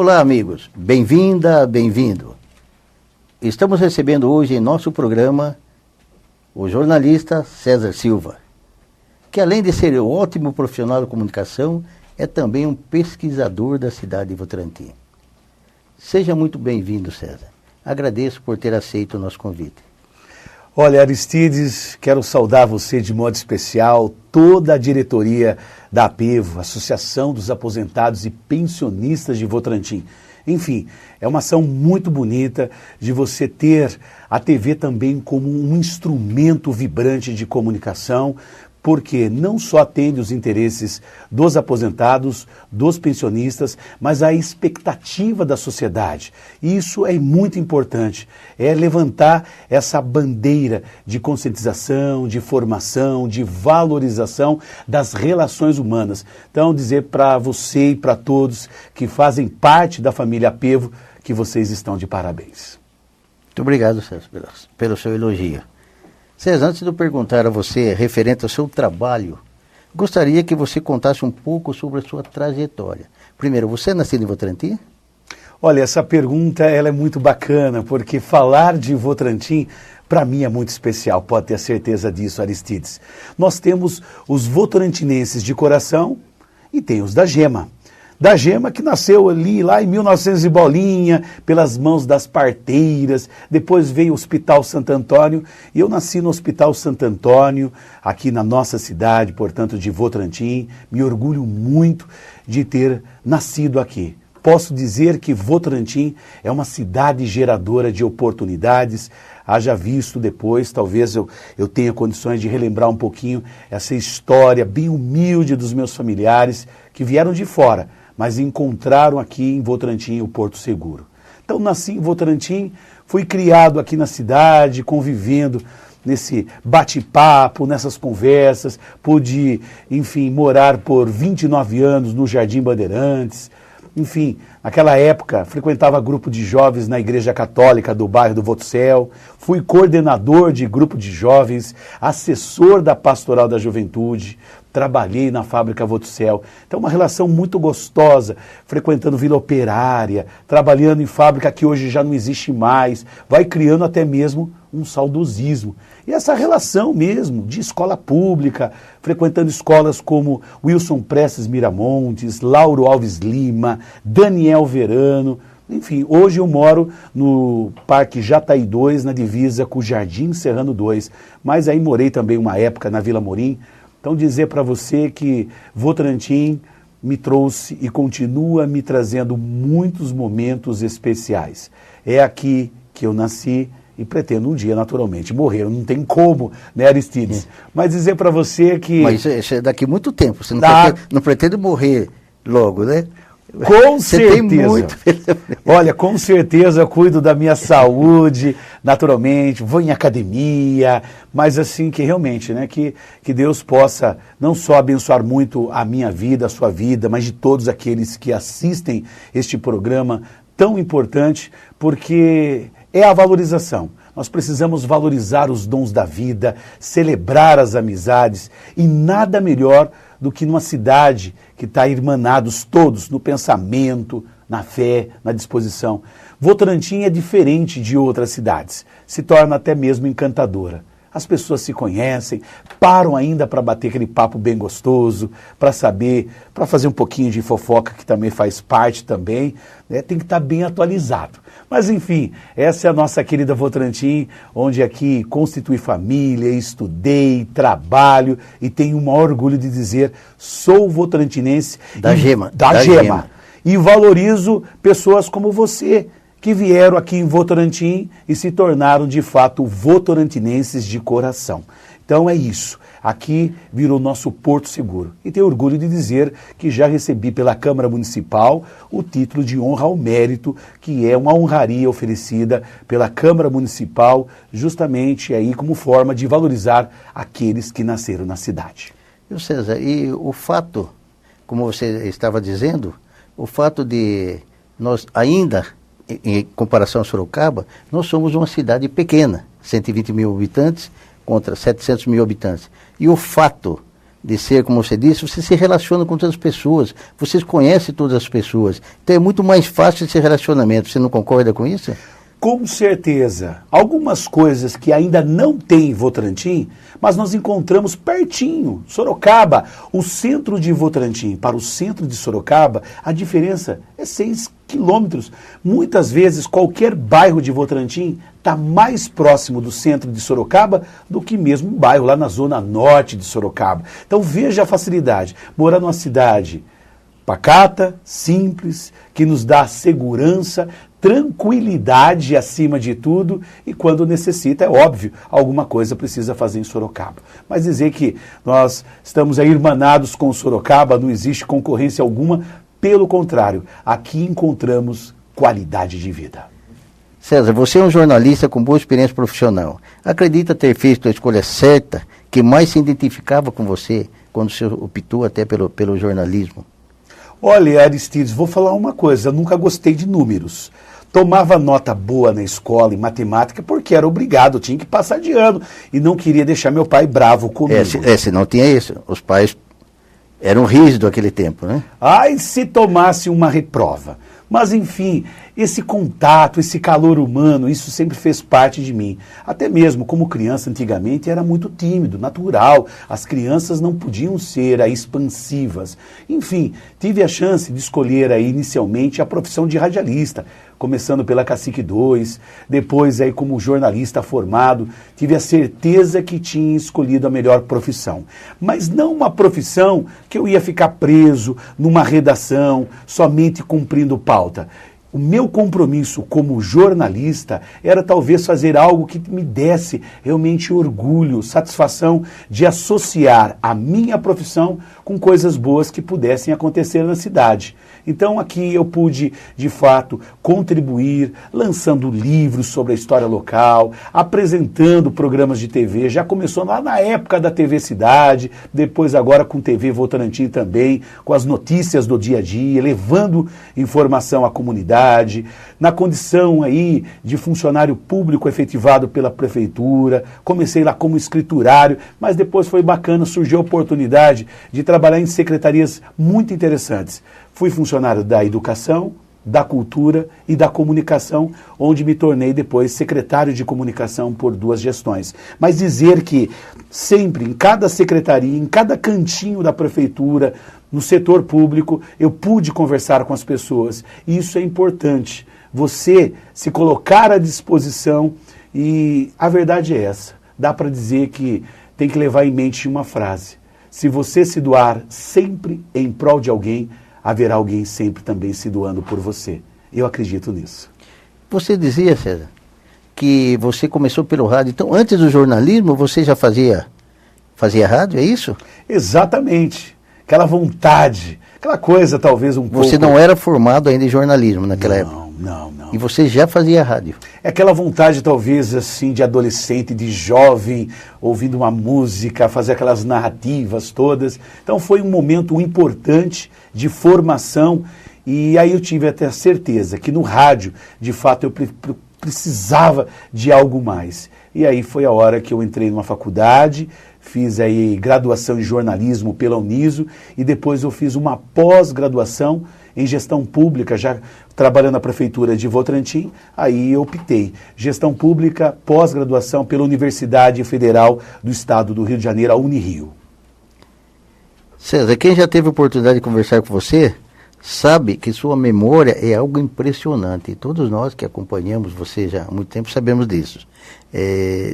Olá, amigos. Bem-vinda, bem-vindo. Estamos recebendo hoje em nosso programa o jornalista César Silva, que além de ser um ótimo profissional de comunicação, é também um pesquisador da cidade de Votorantim. Seja muito bem-vindo, César. Agradeço por ter aceito o nosso convite. Olha, Aristides, quero saudar você de modo especial, toda a diretoria da APEVO, Associação dos Aposentados e Pensionistas de Votorantim. Enfim, é uma ação muito bonita de você ter a TV também como um instrumento vibrante de comunicação, porque não só atende os interesses dos aposentados, dos pensionistas, mas a expectativa da sociedade. E isso é muito importante, é levantar essa bandeira de conscientização, de formação, de valorização das relações humanas. Então, dizer para você e para todos que fazem parte da família APEVO que vocês estão de parabéns. Muito obrigado, César, pelo seu elogio. César, antes de eu perguntar a você, referente ao seu trabalho, gostaria que você contasse um pouco sobre a sua trajetória. Primeiro, você é nascido em Votorantim? Olha, essa pergunta ela é muito bacana, porque falar de Votorantim, para mim, é muito especial, pode ter certeza disso, Aristides. Nós temos os votorantinenses de coração e tem os da Gema. Da Gema, que nasceu ali, lá em 1900 e bolinha, pelas mãos das parteiras, depois veio o Hospital Santo Antônio, e eu nasci no Hospital Santo Antônio, aqui na nossa cidade, portanto, de Votorantim. Me orgulho muito de ter nascido aqui. Posso dizer que Votorantim é uma cidade geradora de oportunidades. Haja visto depois, talvez eu tenha condições de relembrar um pouquinho essa história bem humilde dos meus familiares que vieram de fora, mas encontraram aqui em Votorantim o Porto Seguro. Então nasci em Votorantim, fui criado aqui na cidade, convivendo nesse bate-papo, nessas conversas, pude, enfim, morar por 29 anos no Jardim Bandeirantes. Enfim, naquela época frequentava grupo de jovens na Igreja Católica do bairro do Votocel, fui coordenador de grupo de jovens, assessor da Pastoral da Juventude, trabalhei na fábrica Votocel. Então uma relação muito gostosa, frequentando Vila Operária, trabalhando em fábrica que hoje já não existe mais, vai criando até mesmo um saudosismo. E essa relação mesmo de escola pública, frequentando escolas como Wilson Prestes Miramontes, Lauro Alves Lima, Daniel Verano. Enfim, hoje eu moro no Parque Jataí 2, na divisa com o Jardim Serrano 2, mas aí morei também uma época na Vila Morim. Então dizer para você que Votorantim me trouxe e continua me trazendo muitos momentos especiais. É aqui que eu nasci e pretendo um dia, naturalmente, morrer. Não tem como, né, Aristides? Mas dizer para você que... Mas isso é daqui a muito tempo. Você não pretende morrer logo, né? Com Você certeza. tem muito. Olha, com certeza cuido da minha saúde, naturalmente, vou em academia, mas assim que realmente, né, que Deus possa não só abençoar muito a minha vida, a sua vida, mas de todos aqueles que assistem este programa tão importante, porque é a valorização. Nós precisamos valorizar os dons da vida, celebrar as amizades, e nada melhor do que numa cidade que está irmanados todos no pensamento, na fé, na disposição. Votorantim é diferente de outras cidades, se torna até mesmo encantadora. As pessoas se conhecem, param ainda para bater aquele papo bem gostoso, para saber, para fazer um pouquinho de fofoca, que também faz parte também, né? Tem que estar bem atualizado. Mas enfim, essa é a nossa querida Votorantim, onde aqui constitui família, estudei, trabalho e tenho o maior orgulho de dizer, sou votorantinense Da Gema. Da Gema. E valorizo pessoas como você, que vieram aqui em Votorantim e se tornaram, de fato, votorantinenses de coração. Então é isso. Aqui virou nosso Porto Seguro. E tenho orgulho de dizer que já recebi pela Câmara Municipal o título de honra ao mérito, que é uma honraria oferecida pela Câmara Municipal, justamente aí como forma de valorizar aqueles que nasceram na cidade. E César, e o fato, como você estava dizendo, o fato de nós ainda, em comparação a Sorocaba, nós somos uma cidade pequena, 120 mil habitantes contra 700 mil habitantes. E o fato de ser, como você disse, você se relaciona com outras pessoas, vocês conhecem todas as pessoas, então é muito mais fácil esse relacionamento. Você não concorda com isso? Com certeza. Algumas coisas que ainda não tem em Votorantim, mas nós encontramos pertinho. Sorocaba, o centro de Votorantim para o centro de Sorocaba, a diferença é 6 quilômetros. Muitas vezes, qualquer bairro de Votorantim está mais próximo do centro de Sorocaba do que mesmo um bairro lá na zona norte de Sorocaba. Então veja a facilidade. Morar numa cidade pacata, simples, que nos dá segurança, tranquilidade acima de tudo, e quando necessita, é óbvio, alguma coisa precisa fazer em Sorocaba. Mas dizer que nós estamos aí irmanados com Sorocaba, não existe concorrência alguma, pelo contrário, aqui encontramos qualidade de vida. César, você é um jornalista com boa experiência profissional. Acredita ter feito a escolha certa, que mais se identificava com você, quando você optou até pelo jornalismo? Olha, Aristides, vou falar uma coisa, eu nunca gostei de números. Tomava nota boa na escola, em matemática, porque era obrigado, tinha que passar de ano. E não queria deixar meu pai bravo comigo. Se não tinha isso, os pais eram rígidos naquele tempo, né? Ai, se tomasse uma reprova. Mas, enfim, esse contato, esse calor humano, isso sempre fez parte de mim. Até mesmo como criança, antigamente, era muito tímido, natural. As crianças não podiam ser expansivas. Enfim, tive a chance de escolher aí, inicialmente a profissão de radialista, começando pela Cacique 2, depois aí como jornalista formado, tive a certeza que tinha escolhido a melhor profissão. Mas não uma profissão que eu ia ficar preso numa redação, somente cumprindo pauta. O meu compromisso como jornalista era talvez fazer algo que me desse realmente orgulho, satisfação de associar a minha profissão com coisas boas que pudessem acontecer na cidade. Então aqui eu pude, de fato, contribuir, lançando livros sobre a história local, apresentando programas de TV, já começou lá na época da TV Cidade, depois agora com TV Votorantim também, com as notícias do dia a dia, levando informação à comunidade, na condição aí de funcionário público efetivado pela prefeitura, comecei lá como escriturário, mas depois foi bacana, surgiu a oportunidade de trabalhar em secretarias muito interessantes. Fui funcionário da educação, da cultura e da comunicação, onde me tornei depois secretário de comunicação por 2 gestões. Mas dizer que sempre, em cada secretaria, em cada cantinho da prefeitura, no setor público, eu pude conversar com as pessoas. E isso é importante. Você se colocar à disposição, e a verdade é essa. Dá para dizer que tem que levar em mente uma frase. Se você se doar sempre em prol de alguém, haverá alguém sempre também se doando por você. Eu acredito nisso. Você dizia, César, que você começou pelo rádio. Então, antes do jornalismo, você já fazia rádio, é isso? Exatamente. Aquela vontade, aquela coisa talvez um pouco... Você não era formado ainda em jornalismo naquela época? Não. E você já fazia rádio? É aquela vontade talvez assim de adolescente, de jovem, ouvindo uma música, fazer aquelas narrativas todas. Então foi um momento importante de formação, e aí eu tive até a certeza que no rádio, de fato, eu precisava de algo mais. E aí foi a hora que eu entrei numa faculdade, fiz aí graduação em jornalismo pela Uniso, e depois eu fiz uma pós-graduação em gestão pública, já trabalhando na prefeitura de Votorantim. Aí eu optei, gestão pública, pós-graduação pela Universidade Federal do Estado do Rio de Janeiro, a Unirio. César, quem já teve a oportunidade de conversar com você, sabe que sua memória é algo impressionante. Todos nós que acompanhamos você já há muito tempo sabemos disso.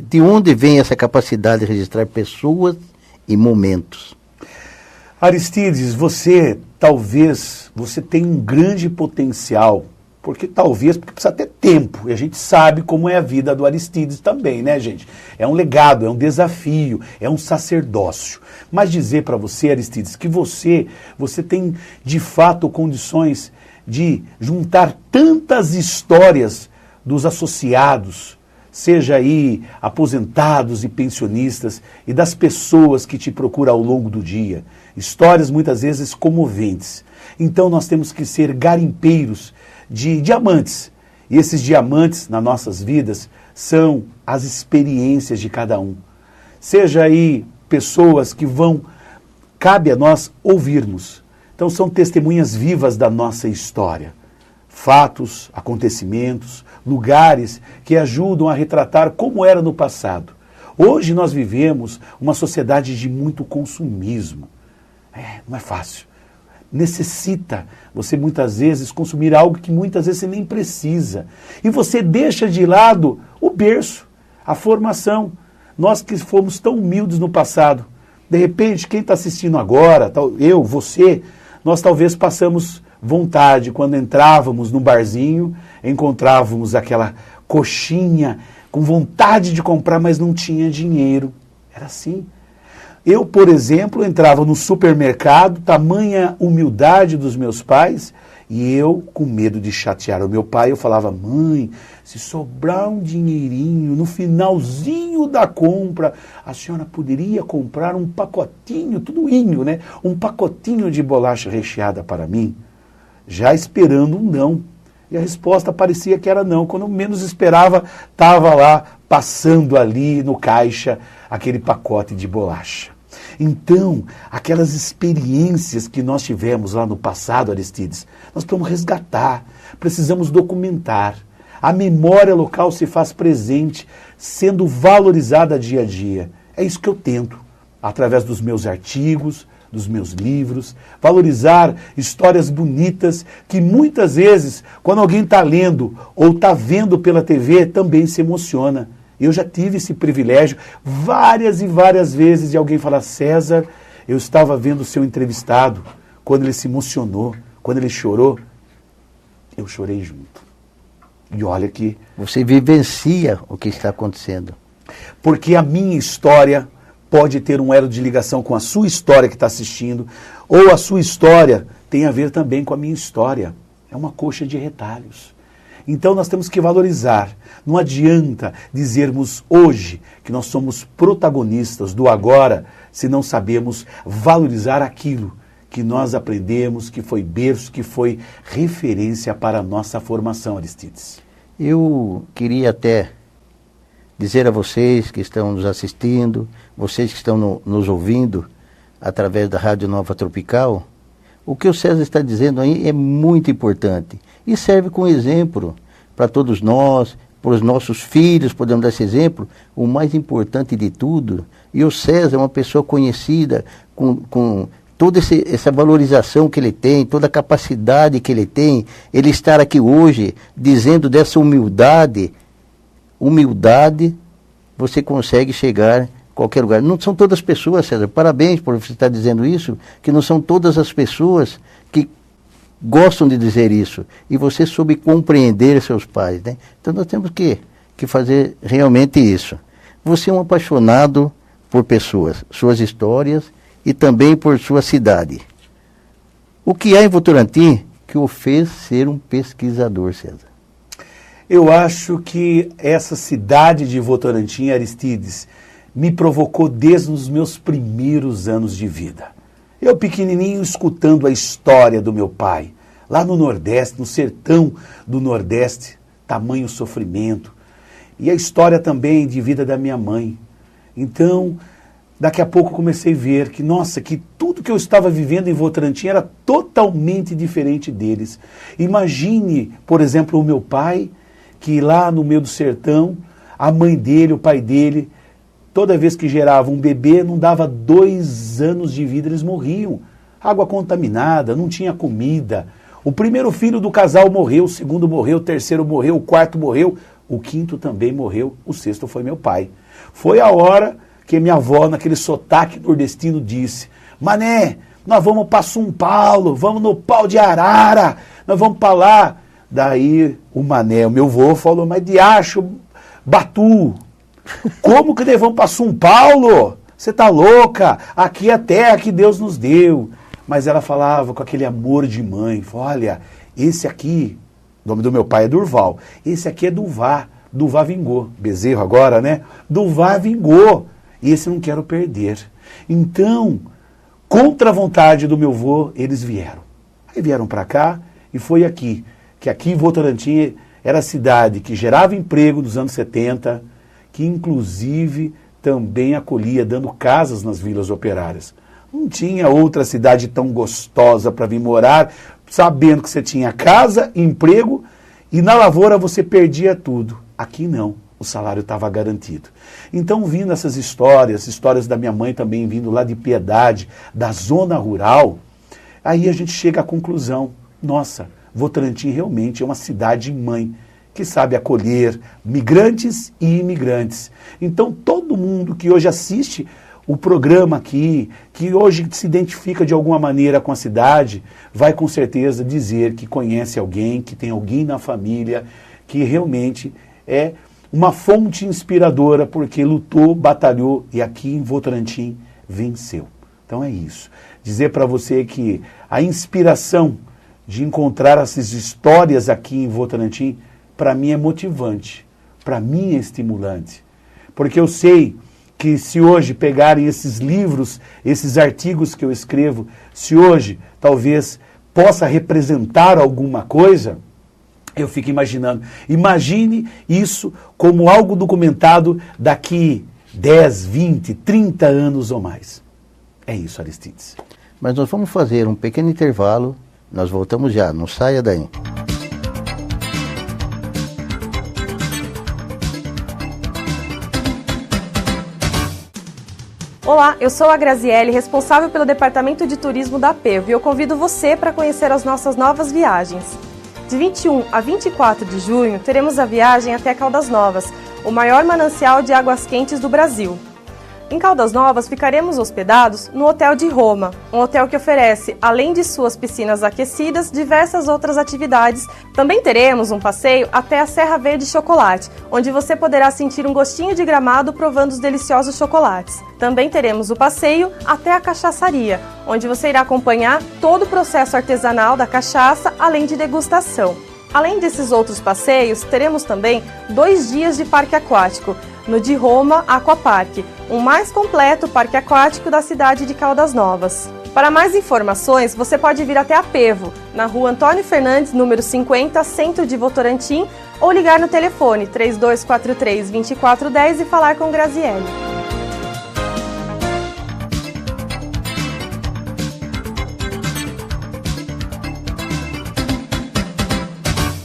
De onde vem essa capacidade de registrar pessoas e momentos? Aristides, você tem um grande potencial, porque precisa ter tempo, e a gente sabe como é a vida do Aristides também, né, gente? É um legado, é um desafio, é um sacerdócio. Mas dizer para você, Aristides, que você tem de fato condições de juntar tantas histórias dos associados, seja aí aposentados e pensionistas, e das pessoas que te procuram ao longo do dia. Histórias muitas vezes comoventes. Então nós temos que ser garimpeiros de diamantes. E esses diamantes nas nossas vidas são as experiências de cada um. Seja aí pessoas que vão cabe a nós ouvirmos. Então são testemunhas vivas da nossa história. Fatos, acontecimentos, lugares que ajudam a retratar como era no passado. Hoje nós vivemos uma sociedade de muito consumismo. Não é fácil. Necessita você muitas vezes consumir algo que muitas vezes você nem precisa. E você deixa de lado o berço, a formação. Nós que fomos tão humildes no passado, de repente quem está assistindo agora, eu, você, nós talvez passamos vontade quando entrávamos no barzinho, encontrávamos aquela coxinha com vontade de comprar, mas não tinha dinheiro. Era assim. Eu, por exemplo, entrava no supermercado, tamanha humildade dos meus pais, e eu, com medo de chatear o meu pai, eu falava: mãe, se sobrar um dinheirinho no finalzinho da compra, a senhora poderia comprar um pacotinho, tudoinho, né? Um pacotinho de bolacha recheada para mim? Já esperando um não. E a resposta parecia que era não. Quando eu menos esperava, estava lá, passando ali no caixa, aquele pacote de bolacha. Então, aquelas experiências que nós tivemos lá no passado, Aristides, nós precisamos resgatar, precisamos documentar. A memória local se faz presente, sendo valorizada dia a dia. É isso que eu tento, através dos meus artigos, dos meus livros, valorizar histórias bonitas que muitas vezes, quando alguém está lendo ou está vendo pela TV, também se emociona. Eu já tive esse privilégio várias e várias vezes de alguém falar: César, eu estava vendo o seu entrevistado, quando ele se emocionou, quando ele chorou, eu chorei junto. E olha que... Você vivencia o que está acontecendo. Porque a minha história pode ter um elo de ligação com a sua história que está assistindo, ou a sua história tem a ver também com a minha história. É uma coxa de retalhos. Então nós temos que valorizar. Não adianta dizermos hoje que nós somos protagonistas do agora se não sabemos valorizar aquilo que nós aprendemos, que foi berço, que foi referência para a nossa formação, Aristides. Eu queria até dizer a vocês que estão nos assistindo, vocês que estão nos ouvindo através da Rádio Nova Tropical, o que o César está dizendo aí é muito importante e serve como exemplo para todos nós, para os nossos filhos, podemos dar esse exemplo. O mais importante de tudo, e o César é uma pessoa conhecida com toda essa valorização que ele tem, toda a capacidade que ele tem, ele estar aqui hoje dizendo dessa humildade, você consegue chegar a qualquer lugar. Não são todas as pessoas, César, parabéns por você estar dizendo isso, que não são todas as pessoas que gostam de dizer isso, e você soube compreender seus pais, né? Então nós temos que fazer realmente isso. Você é um apaixonado por pessoas, suas histórias e também por sua cidade. O que há em Votorantim que o fez ser um pesquisador, César? Eu acho que essa cidade de Votorantim, Aristides, me provocou desde os meus primeiros anos de vida. Eu pequenininho escutando a história do meu pai, lá no Nordeste, no sertão do Nordeste, tamanho sofrimento, e a história também de vida da minha mãe. Então, daqui a pouco comecei a ver que, nossa, que tudo que eu estava vivendo em Votorantim era totalmente diferente deles. Imagine, por exemplo, o meu pai, que lá no meio do sertão, a mãe dele, o pai dele, toda vez que gerava um bebê, não dava 2 anos de vida, eles morriam. Água contaminada, não tinha comida. O primeiro filho do casal morreu, o segundo morreu, o terceiro morreu, o quarto morreu, o quinto também morreu, o sexto foi meu pai. Foi a hora que minha avó, naquele sotaque nordestino, disse: Mané, nós vamos para São Paulo, vamos no Pau de Arara, nós vamos para lá. Daí o Mané, o meu avô, falou: mas diacho, Batu, como que nós vamos para São Paulo? Você tá louca? Aqui é a terra que Deus nos deu. Mas ela falava com aquele amor de mãe: olha, esse aqui, o nome do meu pai é Durval, esse aqui é Duvá, Duvá vingou, Bezerro agora, né? Duvá vingou, e esse não quero perder. Então, contra a vontade do meu avô, eles vieram. Aí vieram para cá, e foi aqui, que aqui em Votorantim era a cidade que gerava emprego nos anos 70, que inclusive também acolhia, dando casas nas vilas operárias. Não tinha outra cidade tão gostosa para vir morar, sabendo que você tinha casa, emprego, e na lavoura você perdia tudo. Aqui não, o salário estava garantido. Então, vindo essas histórias da minha mãe também vindo lá de Piedade, da zona rural, aí a gente chega à conclusão, nossa, Votorantim realmente é uma cidade-mãe, que sabe acolher migrantes e imigrantes. Então, todo mundo que hoje assiste o programa aqui, que hoje se identifica de alguma maneira com a cidade, vai com certeza dizer que conhece alguém, que tem alguém na família, que realmente é uma fonte inspiradora, porque lutou, batalhou e aqui em Votorantim venceu. Então é isso. Dizer para você que a inspiração de encontrar essas histórias aqui em Votorantim, para mim é motivante, para mim é estimulante. Porque eu sei que se hoje pegarem esses livros, esses artigos que eu escrevo, se hoje talvez possa representar alguma coisa, eu fico imaginando. Imagine isso como algo documentado daqui 10, 20, 30 anos ou mais. É isso, Aristides. Mas nós vamos fazer um pequeno intervalo, nós voltamos já, não saia daí. Olá, eu sou a Graziele, responsável pelo Departamento de Turismo da Apevo, e eu convido você para conhecer as nossas novas viagens. De 21 a 24 de junho, teremos a viagem até Caldas Novas, o maior manancial de águas quentes do Brasil. Em Caldas Novas, ficaremos hospedados no Hotel de Roma, um hotel que oferece, além de suas piscinas aquecidas, diversas outras atividades. Também teremos um passeio até a Serra Verde Chocolate, onde você poderá sentir um gostinho de Gramado provando os deliciosos chocolates. Também teremos o passeio até a cachaçaria, onde você irá acompanhar todo o processo artesanal da cachaça, além de degustação. Além desses outros passeios, teremos também 2 dias de parque aquático, no de Roma Aquapark, o mais completo parque aquático da cidade de Caldas Novas. Para mais informações, você pode vir até Apevo, na rua Antônio Fernandes, número 50, centro de Votorantim, ou ligar no telefone 3243-2410 e falar com Graziele.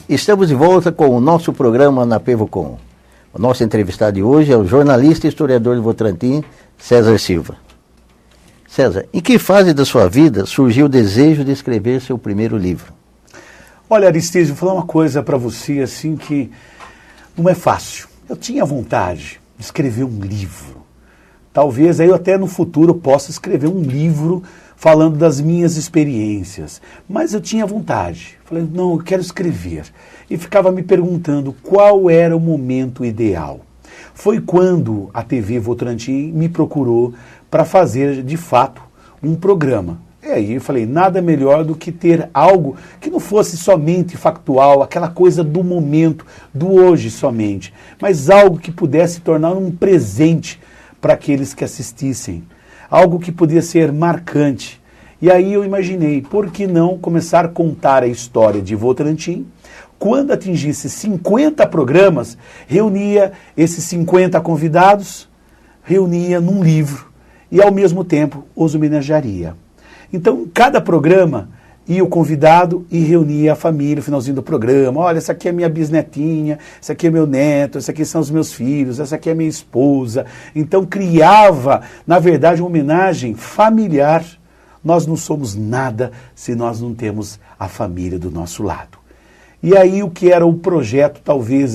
Estamos de volta com o nosso programa na PevoCom. O nosso entrevistado de hoje é o jornalista e historiador de Votorantim, César Silva. César, em que fase da sua vida surgiu o desejo de escrever seu primeiro livro? Olha, Aristides, vou falar uma coisa para você, assim, que não é fácil. Eu tinha vontade de escrever um livro. Talvez aí eu até no futuro possa escrever um livro falando das minhas experiências. Mas eu tinha vontade. Falei, não, eu quero escrever. E ficava me perguntando qual era o momento ideal. Foi quando a TV Votorantim me procurou para fazer, de fato, um programa. E aí eu falei, nada melhor do que ter algo que não fosse somente factual, aquela coisa do momento, do hoje somente, mas algo que pudesse tornar um presente para aqueles que assistissem. Algo que podia ser marcante. E aí eu imaginei, por que não começar a contar a história de Votorantim? Quando atingisse 50 programas, reunia esses 50 convidados, reunia num livro e ao mesmo tempo os homenagearia. Então, cada programa ia o convidado e reunia a família no finalzinho do programa. Olha, essa aqui é minha bisnetinha, esse aqui é meu neto, esse aqui são os meus filhos, essa aqui é minha esposa. Então criava, na verdade, uma homenagem familiar. Nós não somos nada se nós não temos a família do nosso lado. E aí o que era o projeto, talvez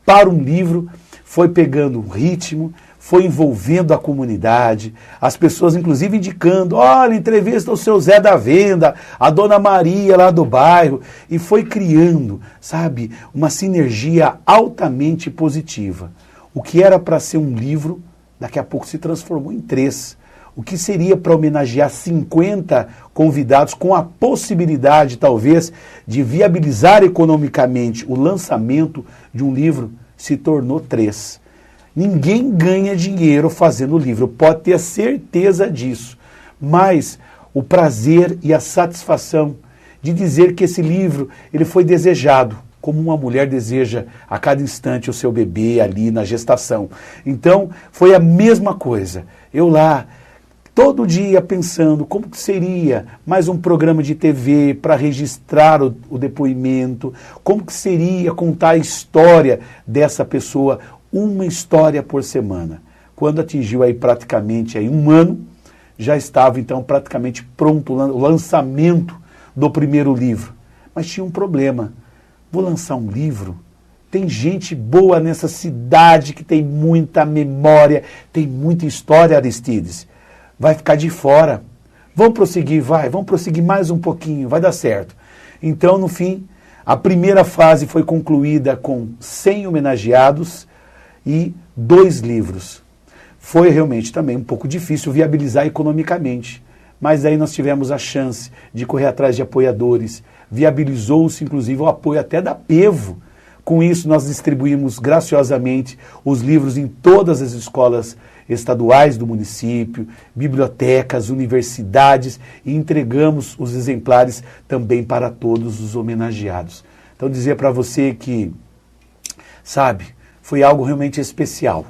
para um livro, foi pegando um ritmo, foi envolvendo a comunidade, as pessoas inclusive indicando, olha, entrevista o seu Zé da Venda, a Dona Maria lá do bairro, e foi criando, sabe, uma sinergia altamente positiva. O que era para ser um livro, daqui a pouco se transformou em 3. O que seria para homenagear 50 convidados com a possibilidade, talvez, de viabilizar economicamente o lançamento de um livro, se tornou 3. Ninguém ganha dinheiro fazendo livro, pode ter certeza disso. Mas o prazer e a satisfação de dizer que esse livro ele foi desejado, como uma mulher deseja a cada instante o seu bebê ali na gestação. Então, foi a mesma coisa. Eu lá, todo dia pensando como que seria mais um programa de TV para registrar o depoimento, como que seria contar a história dessa pessoa, uma história por semana. Quando atingiu aí praticamente aí 1 ano, já estava então praticamente pronto o lançamento do primeiro livro. Mas tinha um problema. Vou lançar um livro? Tem gente boa nessa cidade que tem muita memória, tem muita história, Aristides. Vai ficar de fora. Vamos prosseguir, vamos prosseguir mais um pouquinho, vai dar certo. Então, no fim, a primeira fase foi concluída com 100 homenageados e 2 livros. Foi realmente também um pouco difícil viabilizar economicamente, mas aí nós tivemos a chance de correr atrás de apoiadores, viabilizou-se inclusive o apoio até da PEVO. Com isso nós distribuímos graciosamente os livros em todas as escolas estaduais do município, bibliotecas, universidades e entregamos os exemplares também para todos os homenageados. Então dizer para você que, sabe, foi algo realmente especial.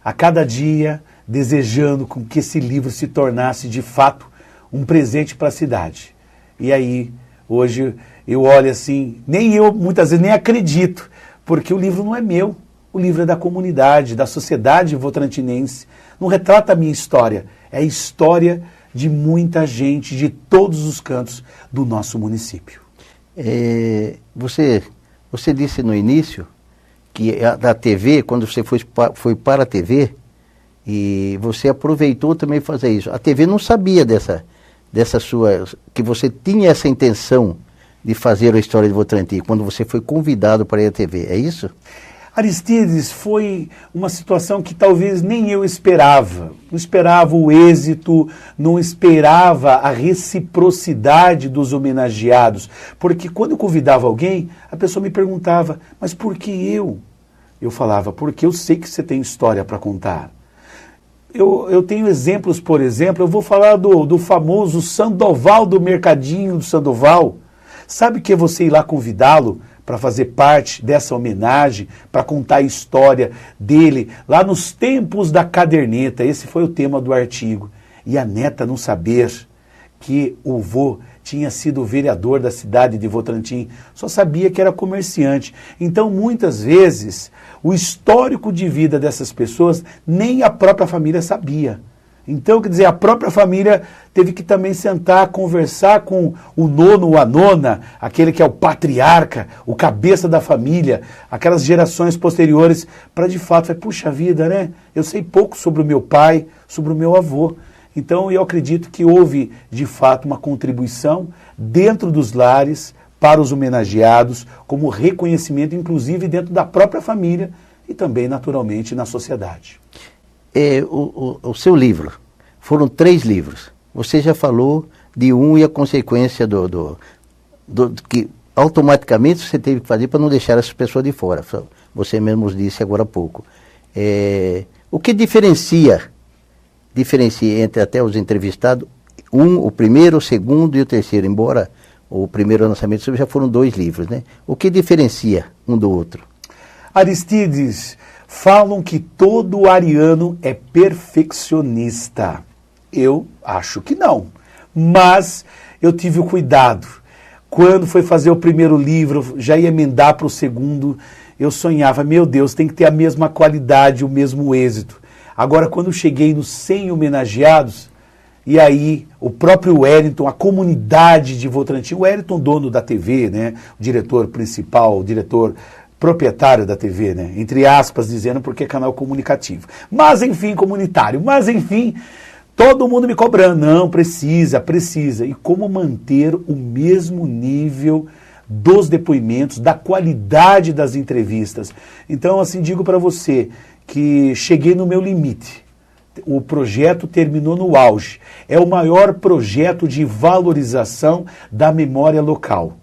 A cada dia, desejando com que esse livro se tornasse, de fato, um presente para a cidade. E aí, hoje, eu olho assim, nem eu, muitas vezes, nem acredito, porque o livro não é meu, o livro é da comunidade, da sociedade votrantinense. Não retrata a minha história, é a história de muita gente, de todos os cantos do nosso município. Você disse no início que da TV, quando você foi para a TV, e você aproveitou também fazer isso. A TV não sabia dessa sua, que você tinha essa intenção de fazer a história de Votorantim, quando você foi convidado para ir à TV, é isso? Aristides, foi uma situação que talvez nem eu esperava. Não esperava o êxito, não esperava a reciprocidade dos homenageados. Porque quando eu convidava alguém, a pessoa me perguntava, mas por que eu? Eu falava, porque eu sei que você tem história para contar. Eu tenho exemplos, por exemplo, eu vou falar do famoso Sandoval do Mercadinho do Sandoval. Sabe que é você ir lá convidá-lo para fazer parte dessa homenagem, para contar a história dele, lá nos tempos da caderneta, esse foi o tema do artigo. E a neta não saber que o vô tinha sido vereador da cidade de Votorantim, só sabia que era comerciante. Então, muitas vezes, o histórico de vida dessas pessoas, nem a própria família sabia. Então, quer dizer, a própria família teve que também sentar, conversar com o nono ou a nona, aquele que é o patriarca, o cabeça da família, aquelas gerações posteriores, para de fato, falar, puxa vida, né? Eu sei pouco sobre o meu pai, sobre o meu avô. Então, eu acredito que houve, de fato, uma contribuição dentro dos lares para os homenageados, como reconhecimento, inclusive, dentro da própria família e também, naturalmente, na sociedade. O seu livro, foram 3 livros. Você já falou de um e a consequência do que automaticamente você teve que fazer para não deixar essa pessoa de fora. Você mesmo disse agora há pouco. O que diferencia entre até os entrevistados, o primeiro, o segundo e o terceiro, embora o primeiro lançamento já foram 2 livros, né? O que diferencia um do outro? Aristides, falam que todo ariano é perfeccionista. Eu acho que não, mas eu tive o cuidado. Quando foi fazer o primeiro livro, já ia emendar para o segundo, eu sonhava, meu Deus, tem que ter a mesma qualidade, o mesmo êxito. Agora, quando eu cheguei nos 100 homenageados, e aí o próprio Wellington, a comunidade de Votorantim, o Wellington, dono da TV, né, o diretor principal, o diretor proprietário da TV, né, entre aspas, dizendo porque é canal comunicativo. Mas, enfim, comunitário. Mas, enfim, todo mundo me cobrando. Não, precisa. E como manter o mesmo nível dos depoimentos, da qualidade das entrevistas. Então, assim, digo para você que cheguei no meu limite. O projeto terminou no auge. É o maior projeto de valorização da memória local.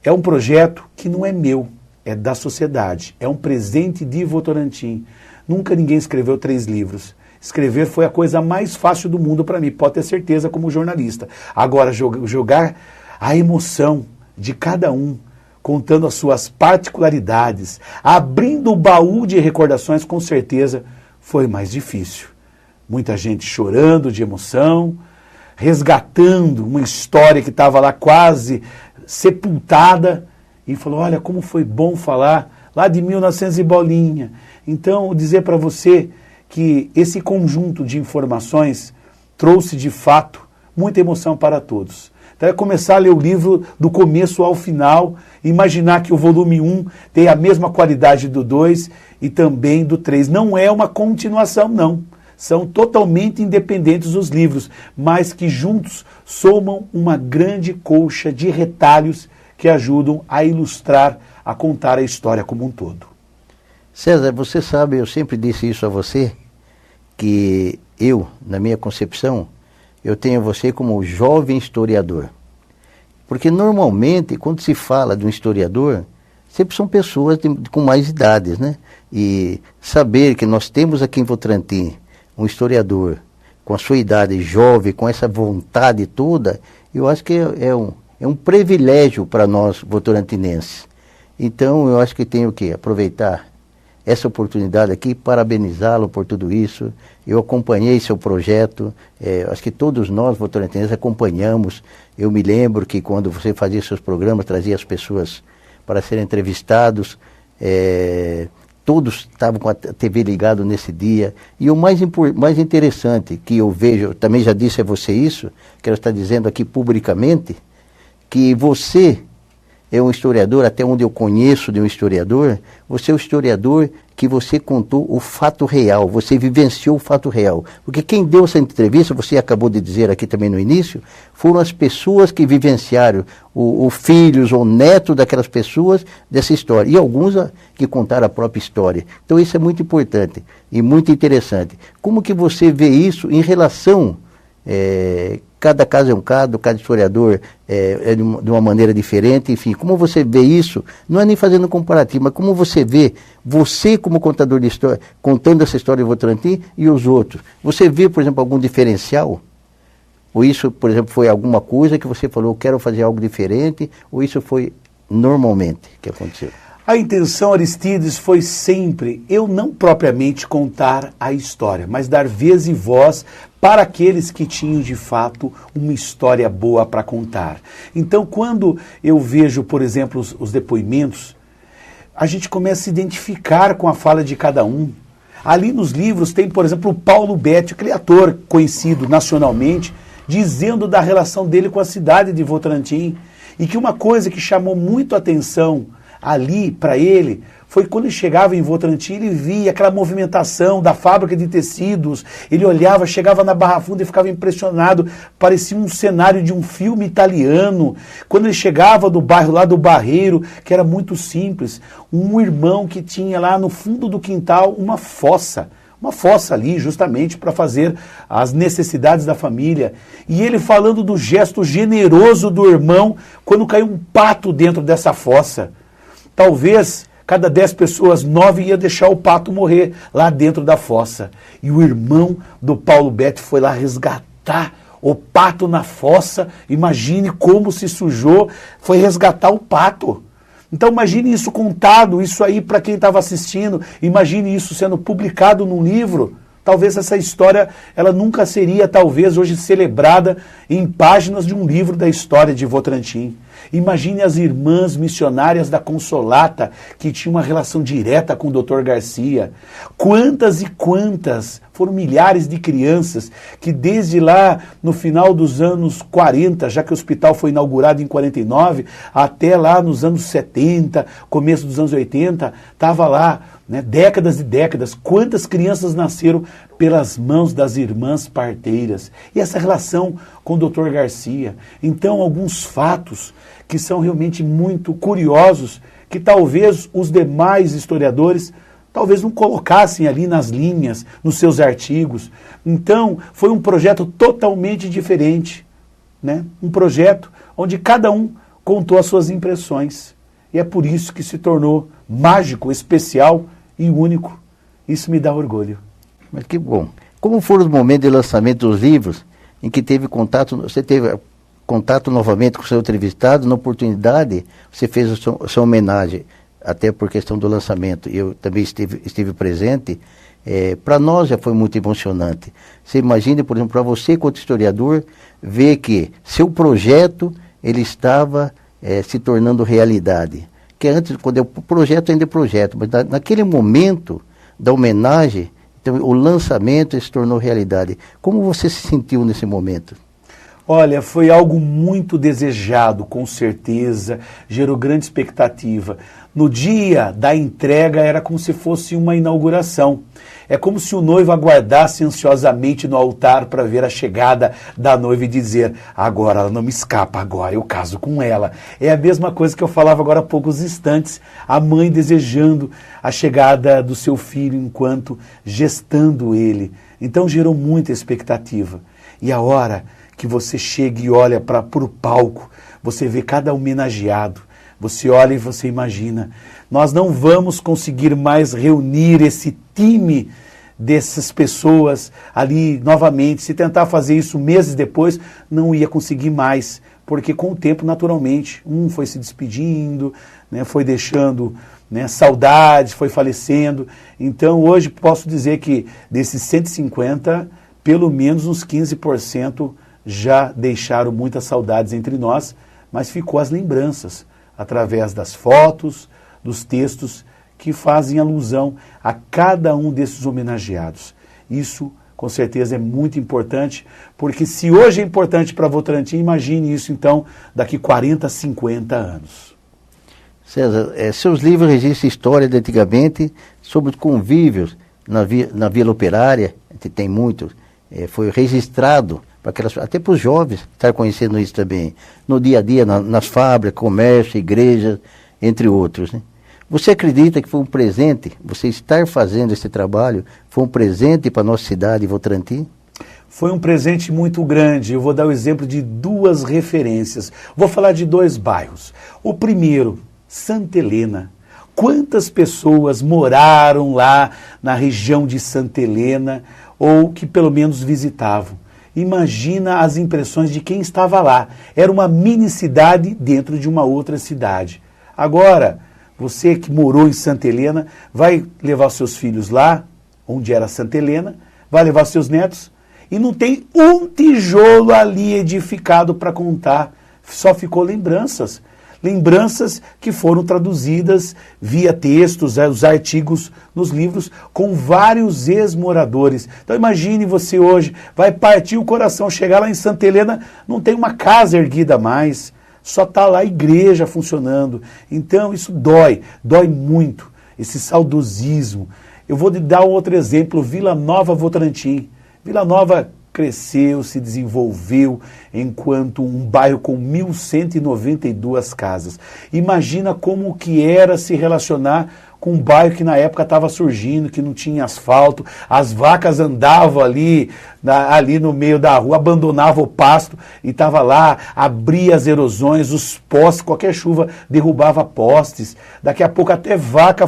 É um projeto que não é meu, é da sociedade. É um presente de Votorantim. Nunca ninguém escreveu 3 livros. Escrever foi a coisa mais fácil do mundo para mim, pode ter certeza como jornalista. Agora, jogar a emoção de cada um, contando as suas particularidades, abrindo o baú de recordações, com certeza foi mais difícil. muita gente chorando de emoção, resgatando uma história que estava lá quase sepultada, e falou, olha como foi bom falar lá de 1900 e bolinha. Então, dizer para você que esse conjunto de informações trouxe de fato muita emoção para todos. Então é começar a ler o livro do começo ao final, imaginar que o volume 1 tem a mesma qualidade do 2 e também do 3. Não é uma continuação, não. São totalmente independentes os livros, mas que juntos somam uma grande colcha de retalhos que ajudam a ilustrar, a contar a história como um todo. César, você sabe, eu sempre disse isso a você, que eu, na minha concepção, eu tenho você como jovem historiador. Porque normalmente, quando se fala de um historiador, sempre são pessoas com mais idades, né? E saber que nós temos aqui em Votorantim um historiador com a sua idade jovem, com essa vontade toda, eu acho que é um privilégio para nós votorantinenses. Então, eu acho que tenho que aproveitar essa oportunidade aqui, parabenizá-lo por tudo isso. Eu acompanhei seu projeto, acho que todos nós votorantinenses acompanhamos. Eu me lembro que quando você fazia seus programas, trazia as pessoas para serem entrevistados, todos estavam com a TV ligada nesse dia. E o mais interessante que eu vejo, eu também já disse a você isso, quero estar dizendo aqui publicamente, que você é um historiador, até onde eu conheço de um historiador, você é um historiador que você contou o fato real, você vivenciou o fato real. Porque quem deu essa entrevista, você acabou de dizer aqui também no início, foram as pessoas que vivenciaram, os filhos ou netos daquelas pessoas dessa história. E alguns que contaram a própria história. Então isso é muito importante e muito interessante. Como que você vê isso em relação... cada caso é um caso, cada historiador é de uma maneira diferente, enfim, como você vê isso, não é nem fazendo comparativo, mas como você vê, você como contador de história, contando essa história de Votorantim e os outros, você vê, por exemplo, algum diferencial? Ou isso, por exemplo, foi alguma coisa que você falou, quero fazer algo diferente, ou isso foi normalmente que aconteceu? A intenção, Aristides, foi sempre eu não propriamente contar a história, mas dar vez e voz para aqueles que tinham de fato uma história boa para contar. Então, quando eu vejo, por exemplo, os depoimentos, a gente começa a se identificar com a fala de cada um. Ali nos livros tem, por exemplo, o Paulo Betti, aquele ator conhecido nacionalmente, dizendo da relação dele com a cidade de Votorantim, e que uma coisa que chamou muito a atenção ali para ele foi quando ele chegava em Votorantim, ele via aquela movimentação da fábrica de tecidos, ele olhava, chegava na Barra Funda e ficava impressionado, parecia um cenário de um filme italiano. Quando ele chegava do bairro lá do Barreiro, que era muito simples, um irmão que tinha lá no fundo do quintal uma fossa ali justamente para fazer as necessidades da família. E ele falando do gesto generoso do irmão quando caiu um pato dentro dessa fossa. Talvez cada 10 pessoas, 9 ia deixar o pato morrer lá dentro da fossa. E o irmão do Paulo Betti foi lá resgatar o pato na fossa. Imagine como se sujou, foi resgatar o pato. Então imagine isso contado, isso aí para quem estava assistindo, imagine isso sendo publicado num livro. Talvez essa história, ela nunca seria, talvez, hoje celebrada em páginas de um livro da história de Votorantim. Imagine as irmãs missionárias da Consolata, que tinham uma relação direta com o Dr. Garcia. Quantas e quantas, foram milhares de crianças que desde lá, no final dos anos 40, já que o hospital foi inaugurado em 49, até lá nos anos 70, começo dos anos 80, estava lá, né, décadas e décadas, quantas crianças nasceram pelas mãos das irmãs parteiras. E essa relação com o Dr. Garcia. Então, alguns fatos que são realmente muito curiosos, que talvez os demais historiadores talvez não colocassem ali nas linhas, nos seus artigos. Então, foi um projeto totalmente diferente, né? Um projeto onde cada um contou as suas impressões. E é por isso que se tornou mágico, especial e único. Isso me dá orgulho. Mas que bom. Como foram os momentos de lançamento dos livros em que teve contato, você teve contato novamente com o seu entrevistado, na oportunidade, você fez a sua homenagem, até por questão do lançamento, eu também estive presente, Para nós já foi muito emocionante. Você imagina, por exemplo, para você, quanto historiador, ver que seu projeto ele estava se tornando realidade. Que antes, quando o projeto ainda é projeto, mas naquele momento da homenagem, então, o lançamento se tornou realidade. Como você se sentiu nesse momento? Olha, foi algo muito desejado, com certeza, gerou grande expectativa. No dia da entrega era como se fosse uma inauguração. É como se o noivo aguardasse ansiosamente no altar para ver a chegada da noiva e dizer: agora ela não me escapa, agora eu caso com ela. É a mesma coisa que eu falava agora há poucos instantes, a mãe desejando a chegada do seu filho enquanto gestando ele. Então gerou muita expectativa. E a hora que você chega e olha para o palco, você vê cada homenageado, você olha e você imagina, nós não vamos conseguir mais reunir esse time dessas pessoas ali novamente. Se tentar fazer isso meses depois, não ia conseguir mais, porque com o tempo, naturalmente, um foi se despedindo, né, foi deixando, né, saudades, foi falecendo. Então hoje posso dizer que desses 150, pelo menos uns 15% já deixaram muitas saudades entre nós, mas ficou as lembranças, através das fotos, dos textos que fazem alusão a cada um desses homenageados. Isso, com certeza, é muito importante, porque se hoje é importante para Votorantim, imagine isso, então, daqui 40, 50 anos. César, seus livros registram história de antigamente sobre os convívios na Vila Operária, que tem muitos, foi registrado até para os jovens estar conhecendo isso também, no dia a dia, nas fábricas, comércio, igrejas, entre outros, né? Você acredita que foi um presente, você estar fazendo esse trabalho, foi um presente para a nossa cidade, Votorantim? Foi um presente muito grande. Eu vou dar o exemplo de duas referências. Vou falar de dois bairros. O primeiro, Santa Helena. Quantas pessoas moraram lá na região de Santa Helena, ou que pelo menos visitavam? Imagina as impressões de quem estava lá. Era uma mini cidade dentro de uma outra cidade. Agora, você que morou em Santa Helena, vai levar os seus filhos lá, onde era Santa Helena, vai levar seus netos, e não tem um tijolo ali edificado para contar. Só ficou lembranças. Lembranças que foram traduzidas via textos, os artigos nos livros, com vários ex-moradores. Então imagine você hoje, vai partir o coração, chegar lá em Santa Helena, não tem uma casa erguida mais, só está lá a igreja funcionando. Então isso dói muito, esse saudosismo. Eu vou te dar um outro exemplo, Vila Nova Votorantim. Vila Nova cresceu, se desenvolveu enquanto um bairro com 1.192 casas. Imagina como que era se relacionar com um bairro que na época estava surgindo, que não tinha asfalto, as vacas andavam ali no meio da rua, abandonavam o pasto e estava lá, abria as erosões, os postes, qualquer chuva derrubava postes. Daqui a pouco até vaca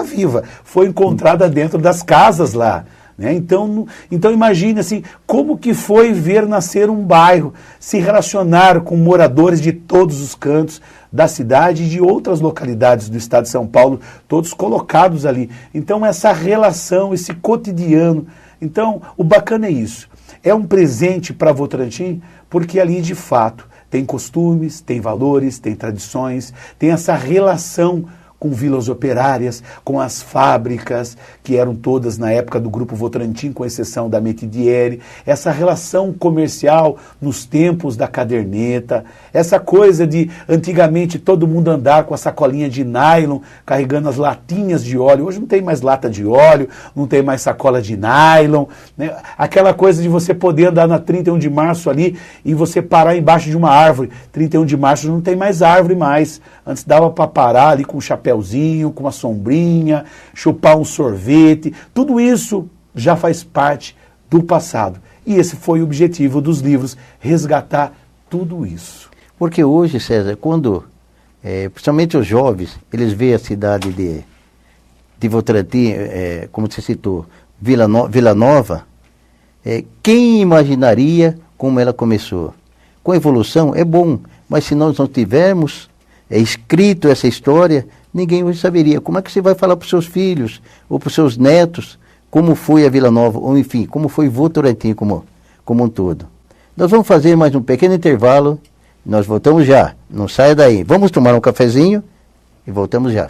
viva, foi encontrada dentro das casas lá. Então imagine assim, como que foi ver nascer um bairro, se relacionar com moradores de todos os cantos da cidade e de outras localidades do estado de São Paulo, todos colocados ali. Então essa relação, esse cotidiano, então o bacana é isso. É um presente para Votorantim, porque ali de fato tem costumes, tem valores, tem tradições, tem essa relação com vilas operárias, com as fábricas, que eram todas na época do Grupo Votorantim, com exceção da Metidieri, essa relação comercial nos tempos da caderneta, essa coisa de antigamente todo mundo andar com a sacolinha de nylon, carregando as latinhas de óleo. Hoje não tem mais lata de óleo, não tem mais sacola de nylon, né? Aquela coisa de você poder andar na 31 de março ali e você parar embaixo de uma árvore. 31 de março não tem mais árvore mais. Antes dava para parar ali com um chapéuzinho, com uma sombrinha, chupar um sorvete. Tudo isso já faz parte do passado. E esse foi o objetivo dos livros, resgatar tudo isso. Porque hoje, César, quando, principalmente os jovens, eles veem a cidade de Votorantim, como você citou, Vila Nova, quem imaginaria como ela começou? Com a evolução é bom, mas se nós não tivermos escrito essa história, ninguém hoje saberia. Como é que você vai falar para os seus filhos ou para os seus netos como foi a Vila Nova, ou enfim, como foi Votorantim como um todo. Nós vamos fazer mais um pequeno intervalo, nós voltamos já, não saia daí. Vamos tomar um cafezinho e voltamos já.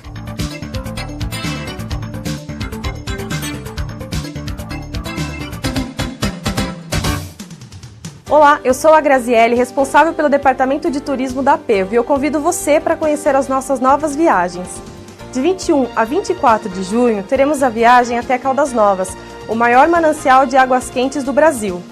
Olá, eu sou a Graziele, responsável pelo Departamento de Turismo da PEV, e eu convido você para conhecer as nossas novas viagens. De 21 a 24 de junho, teremos a viagem até Caldas Novas, o maior manancial de águas quentes do Brasil.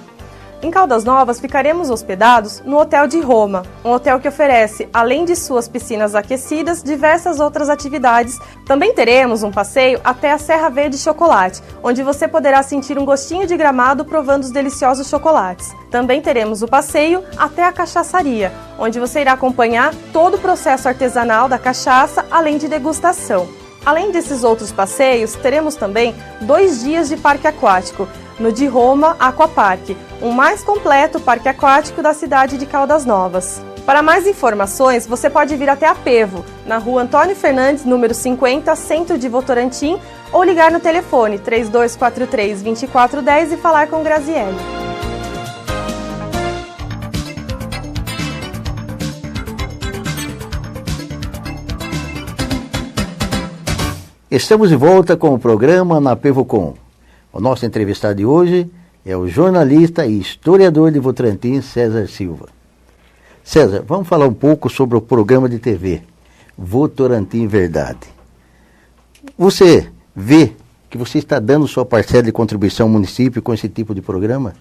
Em Caldas Novas, ficaremos hospedados no Hotel de Roma, um hotel que oferece, além de suas piscinas aquecidas, diversas outras atividades. Também teremos um passeio até a Serra Verde Chocolate, onde você poderá sentir um gostinho de Gramado provando os deliciosos chocolates. Também teremos o passeio até a cachaçaria, onde você irá acompanhar todo o processo artesanal da cachaça, além de degustação. Além desses outros passeios, teremos também 2 dias de parque aquático, no de Roma Aquapark, o mais completo parque aquático da cidade de Caldas Novas. Para mais informações, você pode vir até a Pevo, na rua Antônio Fernandes, número 50, centro de Votorantim, ou ligar no telefone 3243-2410 e falar com Graziele. Estamos de volta com o programa Na PevoCom. O nosso entrevistado de hoje é o jornalista e historiador de Votorantim, César Silva. César, vamos falar um pouco sobre o programa de TV, Votorantim Verdade. Você vê que você está dando sua parcela de contribuição ao município com esse tipo de programa?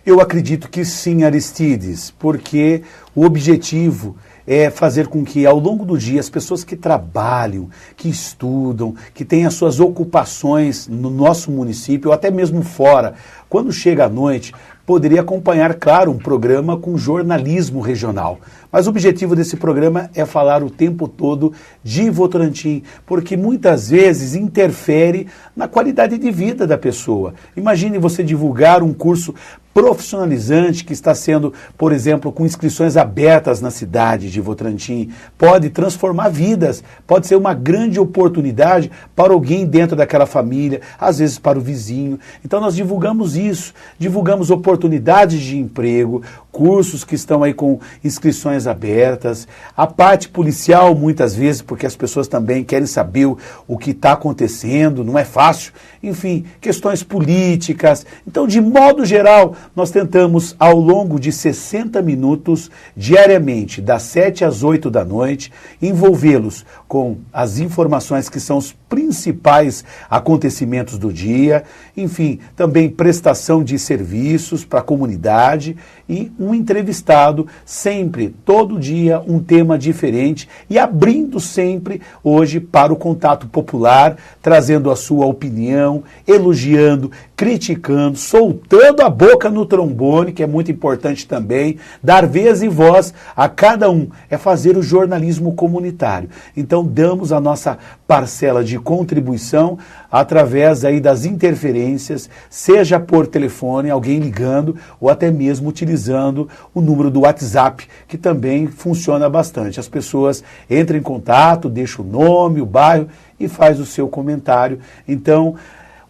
Eu acredito que sim, Aristides, porque o objetivo é fazer com que ao longo do dia as pessoas que trabalham, que estudam, que têm as suas ocupações no nosso município ou até mesmo fora, quando chega à noite, poderia acompanhar, claro, um programa com jornalismo regional. Mas o objetivo desse programa é falar o tempo todo de Votorantim, porque muitas vezes interfere na qualidade de vida da pessoa. Imagine você divulgar um curso profissionalizante que está sendo, por exemplo, com inscrições abertas na cidade de Votorantim, pode transformar vidas, pode ser uma grande oportunidade para alguém dentro daquela família, às vezes para o vizinho. Então nós divulgamos isso, divulgamos oportunidades de emprego, cursos que estão aí com inscrições abertas, a parte policial muitas vezes, porque as pessoas também querem saber o que está acontecendo, não é fácil, enfim, questões políticas. Então, de modo geral, nós tentamos ao longo de 60 minutos, diariamente, das 7 às 8 da noite, envolvê-los com as informações que são os principais acontecimentos do dia, enfim, também prestação de serviços para a comunidade e um entrevistado sempre, todo dia, um tema diferente e abrindo sempre hoje para o contato popular, trazendo a sua opinião, elogiando, criticando, soltando a boca no trombone, que é muito importante também, dar vez e voz a cada um, é fazer o jornalismo comunitário. Então damos a nossa parcela de contribuição através aí das interferências, seja por telefone, alguém ligando, ou até mesmo utilizando o número do WhatsApp, que também funciona bastante. As pessoas entram em contato, deixam o nome, o bairro e faz o seu comentário. Então,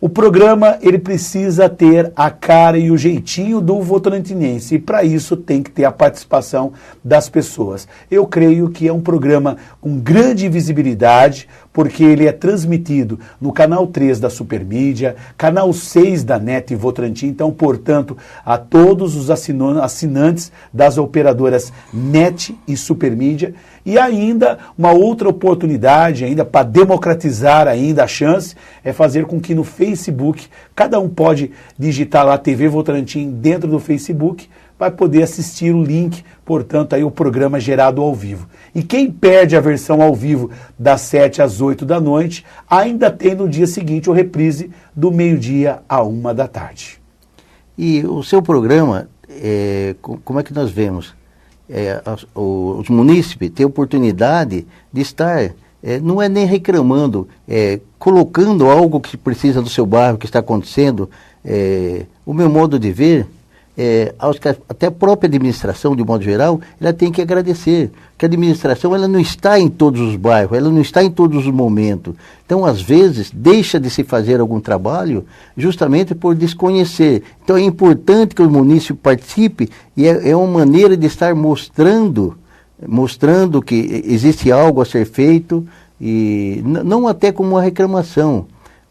o programa ele precisa ter a cara e o jeitinho do votorantinense e para isso tem que ter a participação das pessoas. Eu creio que é um programa com grande visibilidade porque ele é transmitido no canal 3 da Supermídia, canal 6 da NET Votorantim, então, portanto, a todos os assinantes das operadoras NET e Supermídia e ainda uma outra oportunidade ainda para democratizar ainda a chance é fazer com que no Facebook, cada um pode digitar lá TV Votorantim dentro do Facebook, vai poder assistir o link, portanto, aí o programa gerado ao vivo. E quem perde a versão ao vivo das 7 às 8 da noite, ainda tem no dia seguinte o reprise do meio-dia à 1 da tarde. E o seu programa, como é que nós vemos? Os munícipes têm oportunidade de estar, não é nem reclamando, colocando algo que precisa do seu bairro, que está acontecendo. O meu modo de ver, até a própria administração, de modo geral, ela tem que agradecer, que a administração ela não está em todos os bairros, ela não está em todos os momentos. Então, às vezes, deixa de se fazer algum trabalho justamente por desconhecer. Então, é importante que o município participe e é uma maneira de estar mostrando que existe algo a ser feito e não até como uma reclamação.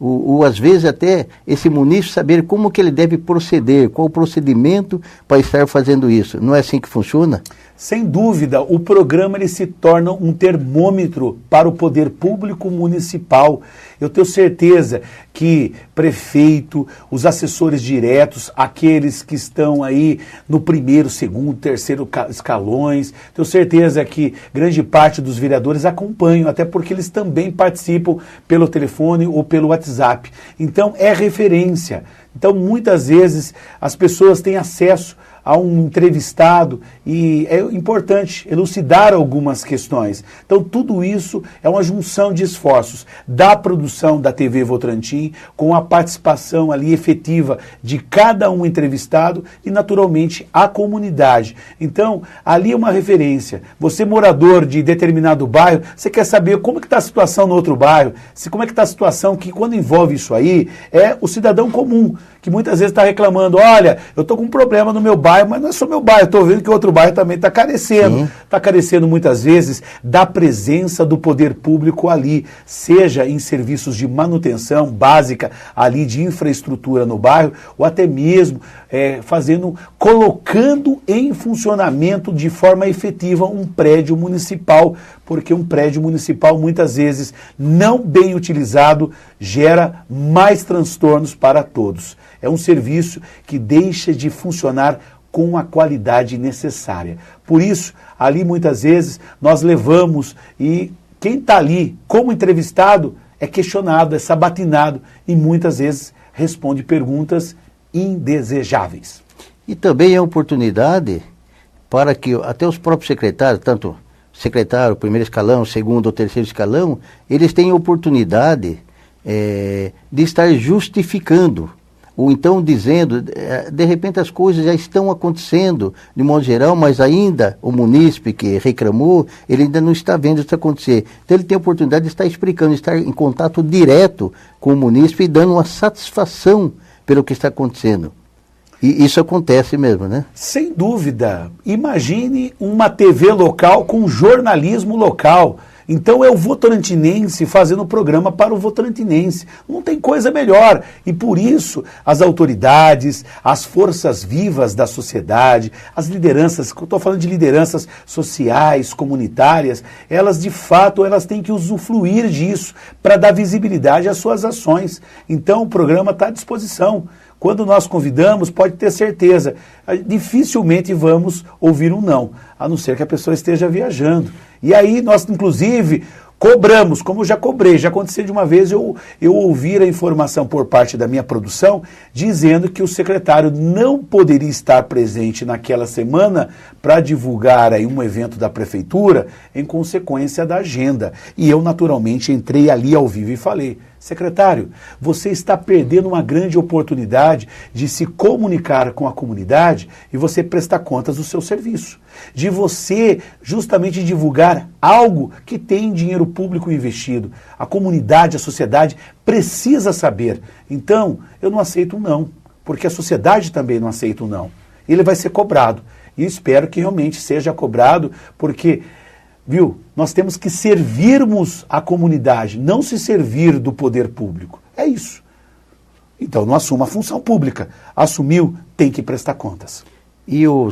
Ou às vezes até esse munícipe saber como que ele deve proceder, qual o procedimento para estar fazendo isso. Não é assim que funciona? Sem dúvida, o programa ele se torna um termômetro para o poder público municipal. Eu tenho certeza que prefeito, os assessores diretos, aqueles que estão aí no primeiro, segundo, terceiro escalões, tenho certeza que grande parte dos vereadores acompanham, até porque eles também participam pelo telefone ou pelo WhatsApp. Então, é referência. Então, muitas vezes, as pessoas têm acesso a um entrevistado e é importante elucidar algumas questões. Então, tudo isso é uma junção de esforços da produção da TV Votorantim com a participação ali efetiva de cada um entrevistado e, naturalmente, a comunidade. Então, ali é uma referência. Você, morador de determinado bairro, você quer saber como que está a situação no outro bairro, como é que está a situação que, quando envolve isso aí, é o cidadão comum, que muitas vezes está reclamando, olha, eu estou com um problema no meu bairro, mas não é só meu bairro, estou vendo que outro bairro também está carecendo. Está carecendo muitas vezes da presença do poder público ali, seja em serviços de manutenção básica ali de infraestrutura no bairro, ou até mesmo colocando em funcionamento de forma efetiva um prédio municipal, porque um prédio municipal muitas vezes não bem utilizado gera mais transtornos para todos. É um serviço que deixa de funcionar com a qualidade necessária. Por isso, ali muitas vezes nós levamos e quem está ali como entrevistado é questionado, é sabatinado e muitas vezes responde perguntas indesejáveis. E também é oportunidade para que até os próprios secretários, tanto secretário, primeiro escalão, segundo ou terceiro escalão, eles têm oportunidade de estar justificando, ou então dizendo, de repente as coisas já estão acontecendo de modo geral, mas ainda o munícipe que reclamou, ele ainda não está vendo isso acontecer. Então ele tem a oportunidade de estar explicando, de estar em contato direto com o munícipe e dando uma satisfação pelo que está acontecendo. E isso acontece mesmo, né? Sem dúvida. Imagine uma TV local com jornalismo local. Então é o votorantinense fazendo o programa para o votorantinense. Não tem coisa melhor. E por isso as autoridades, as forças vivas da sociedade, as lideranças, estou falando de lideranças sociais, comunitárias, elas de fato elas têm que usufruir disso para dar visibilidade às suas ações. Então o programa está à disposição. Quando nós convidamos, pode ter certeza, dificilmente vamos ouvir um não, a não ser que a pessoa esteja viajando. E aí nós, inclusive, cobramos, como eu já cobrei, já aconteceu de uma vez eu ouvir a informação por parte da minha produção, dizendo que o secretário não poderia estar presente naquela semana para divulgar aí um evento da prefeitura em consequência da agenda. E eu, naturalmente, entrei ali ao vivo e falei, secretário, você está perdendo uma grande oportunidade de se comunicar com a comunidade e você prestar contas do seu serviço. De você justamente divulgar algo que tem dinheiro público investido. A comunidade, a sociedade precisa saber. Então, eu não aceito um não, porque a sociedade também não aceita um não. Ele vai ser cobrado. E espero que realmente seja cobrado, porque... Viu? Nós temos que servirmos a comunidade, não se servir do poder público. É isso. Então não assuma a função pública. Assumiu, tem que prestar contas. E eu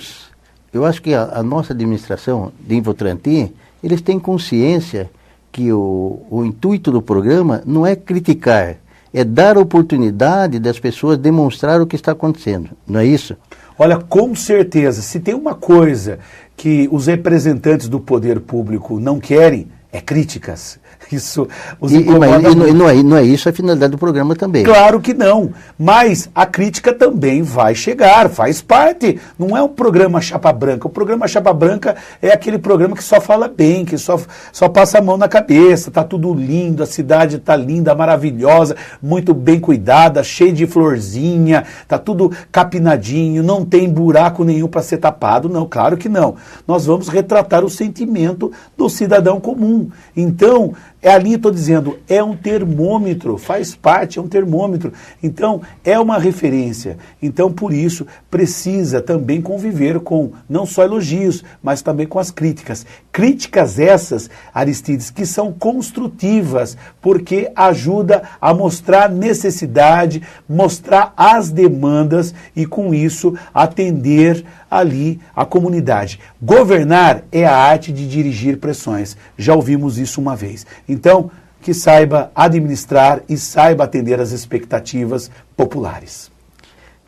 acho que a nossa administração de Votorantim, eles têm consciência que o intuito do programa não é criticar, é dar oportunidade das pessoas demonstrar o que está acontecendo. Não é isso? Olha, com certeza, se tem uma coisa que os representantes do poder público não querem, é críticas. Isso os incomoda muito. Não é isso a finalidade do programa também. Claro que não, mas a crítica também vai chegar, faz parte. Não é um programa chapa branca. O programa chapa branca é aquele programa que só fala bem, que só passa a mão na cabeça, tá tudo lindo, a cidade tá linda, maravilhosa, muito bem cuidada, cheia de florzinha, tá tudo capinadinho, não tem buraco nenhum para ser tapado. Não, claro que não. Nós vamos retratar o sentimento do cidadão comum. Então, ali estou dizendo, é um termômetro, faz parte, é um termômetro. Então, é uma referência. Então, por isso, precisa também conviver com não só elogios, mas também com as críticas. Críticas essas, Aristides, que são construtivas, porque ajuda a mostrar necessidade, mostrar as demandas e, com isso, atender ali a comunidade. Governar é a arte de dirigir pressões. Já ouvimos isso uma vez. Então, que saiba administrar e saiba atender às expectativas populares.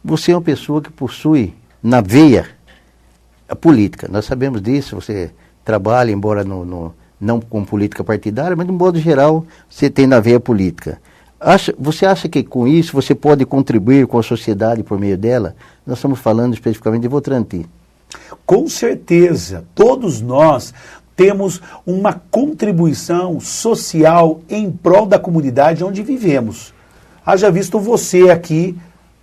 Você é uma pessoa que possui na veia a política. Nós sabemos disso, você trabalha, embora não com política partidária, mas de um modo geral você tem na veia política. Você acha que com isso você pode contribuir com a sociedade por meio dela? Nós estamos falando especificamente de Votorantim. Com certeza, todos nós temos uma contribuição social em prol da comunidade onde vivemos. Haja visto você aqui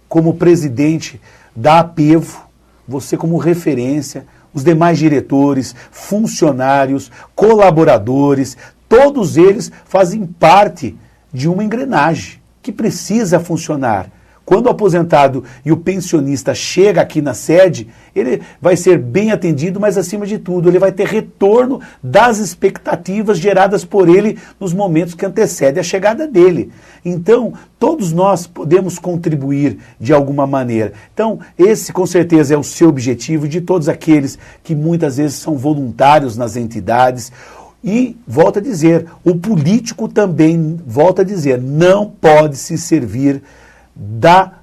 como presidente da APEVO, você como referência, os demais diretores, funcionários, colaboradores, todos eles fazem parte de uma engrenagem que precisa funcionar. Quando o aposentado e o pensionista chega aqui na sede, ele vai ser bem atendido, mas acima de tudo, ele vai ter retorno das expectativas geradas por ele nos momentos que antecedem a chegada dele. Então, todos nós podemos contribuir de alguma maneira. Então, esse com certeza é o seu objetivo, de todos aqueles que muitas vezes são voluntários nas entidades. E, volto a dizer, o político também, volto a dizer, não pode se servir da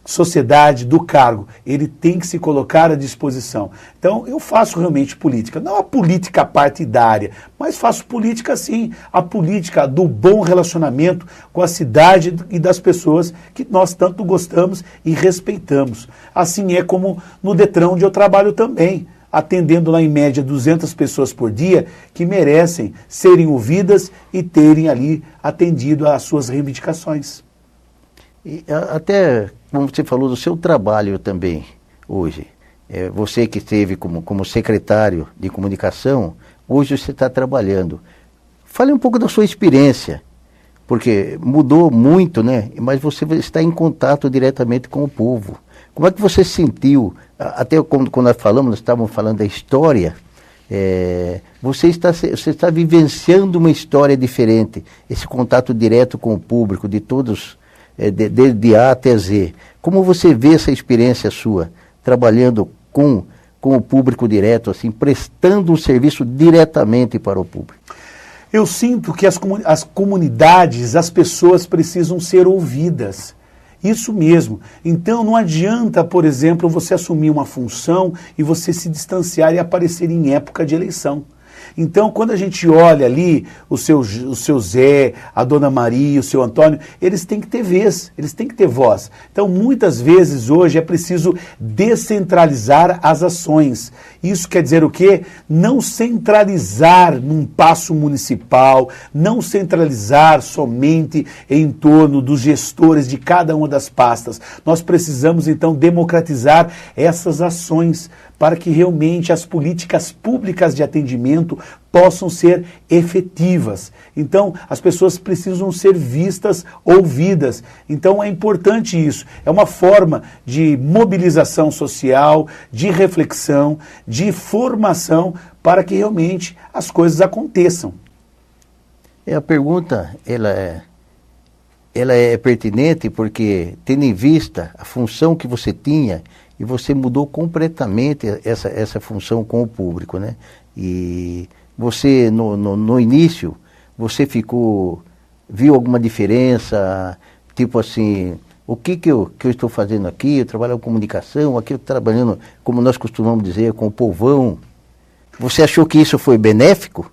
sociedade, do cargo. Ele tem que se colocar à disposição. Então, eu faço realmente política. Não a política partidária, mas faço política, sim. A política do bom relacionamento com a cidade e das pessoas que nós tanto gostamos e respeitamos. Assim é como no Detran, onde eu trabalho também, atendendo lá em média 200 pessoas por dia que merecem serem ouvidas e terem ali atendido às suas reivindicações. E até, como você falou, do seu trabalho também hoje. Você que esteve como secretário de comunicação, hoje você está trabalhando. Fale um pouco da sua experiência, porque mudou muito, né? Mas você está em contato diretamente com o povo. Como é que você se sentiu? Até quando nós estávamos falando da história, você está vivenciando uma história diferente, esse contato direto com o público, de todos, desde A até Z. Como você vê essa experiência sua, trabalhando com o público direto, assim, prestando um serviço diretamente para o público? Eu sinto que as comunidades, as pessoas precisam ser ouvidas. Isso mesmo. Então não adianta, por exemplo, você assumir uma função e você se distanciar e aparecer em época de eleição. Então, quando a gente olha ali o seu Zé, a Dona Maria, o seu Antônio, eles têm que ter vez, eles têm que ter voz. Então, muitas vezes hoje é preciso descentralizar as ações. Isso quer dizer o quê? Não centralizar num passo municipal, não centralizar somente em torno dos gestores de cada uma das pastas. Nós precisamos, então, democratizar essas ações para que realmente as políticas públicas de atendimento possam ser efetivas. Então, as pessoas precisam ser vistas, ouvidas. Então, é importante isso. É uma forma de mobilização social, de reflexão, de formação, para que realmente as coisas aconteçam. A pergunta, ela é pertinente porque, tendo em vista a função que você tinha, e você mudou completamente essa função com o público, né? E você, no início, você viu alguma diferença, tipo assim, o que eu estou fazendo aqui? Eu trabalho com comunicação, aqui eu estou trabalhando, como nós costumamos dizer, com o povão. Você achou que isso foi benéfico?